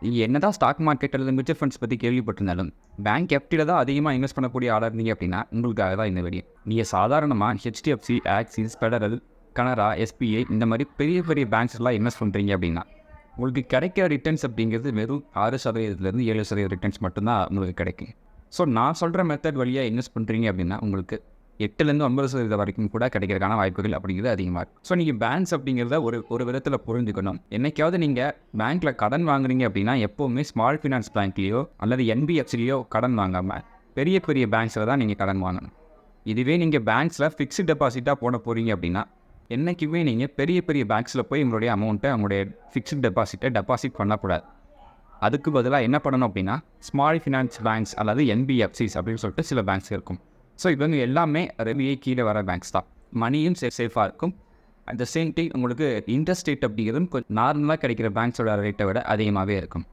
நீங்கள் என்னதான் stock market அல்லது மியூச்சுவல் ஃபண்ட்ஸ் பற்றி கேள்விப்பட்டிருந்தாலும் பேங்க் எஃப்டியில் தான் அதிகமாக இன்வெஸ்ட் பண்ணக்கூடிய ஆளாக இருந்தீங்க அப்படின்னா உங்களுக்காக தான் இந்த வீடியோ. நீங்கள் சாதாரணமாக HDFC, axis, federal, Canara, SBI இந்த மாதிரி பெரிய பெரிய பேங்க்ஸ் எல்லாம் இன்வெஸ்ட் பண்ணுறீங்க அப்படின்னா உங்களுக்கு கிடைக்கிற ரிட்டர்ன்ஸ் அப்படிங்கிறது வெறும் 6% 7% ரிட்டர்ன்ஸ் மட்டும்தான் உங்களுக்கு கிடைக்கும். ஸோ நான் சொல்கிற மெத்தட் வழியாக இன்வெஸ்ட் பண்ணுறீங்க அப்படின்னா உங்களுக்கு 8-9% வரைக்கும் கூட கிடைக்கிறதுக்கான வாய்ப்புகள் அப்படிங்கிறது அதிகமாக இருக்கும். ஸோ நீங்கள் பேங்க்ஸ் அப்படிங்கிறத ஒரு விதத்தில் புரிஞ்சுக்கணும். என்னைக்காவது நீங்கள் பேங்க்கில் கடன் வாங்குறீங்க அப்படின்னா எப்போவுமே ஸ்மால் ஃபினான்ஸ் பேங்க்லேயோ அல்லது என்பிஎஃப்சிலேயோ கடன் வாங்காமல் பெரிய பெரிய பேங்க்ஸில் தான் நீங்கள் கடன் வாங்கணும். இதுவே நீங்கள் பேங்க்ஸில் ஃபிக்ஸ்டு டெபாசிட்டாக போட போகிறீங்க அப்படின்னா என்றைக்குமே நீங்கள் பெரிய பெரிய பேங்க்ஸில் போய் உங்களுடைய அமௌண்ட்டை அவங்களுடைய ஃபிக்ஸ்டு டெபாசிட் பண்ணக்கூடாது. அதுக்கு பதிலாக என்ன பண்ணணும் அப்படின்னா ஸ்மால் ஃபினான்ஸ் பேங்க்ஸ் அல்லது என்பிஎஃப்சிஸ் அப்படின்னு சொல்லிட்டு சில பேங்க்ஸ் இருக்கும். ஸோ இவங்க எல்லாமே ரெவியே கீழே வர பேங்க்ஸ் தான். மணியும் சேஃபாக இருக்கும். அட் த சேம் டைம் உங்களுக்கு இன்ட்ரெஸ்ட் ரேட் அப்படிங்கிறதும் கொஞ்சம் நார்மலாக கிடைக்கிற பேங்க்ஸோட ரேட்டை விட அதிகமாகவே இருக்கும்.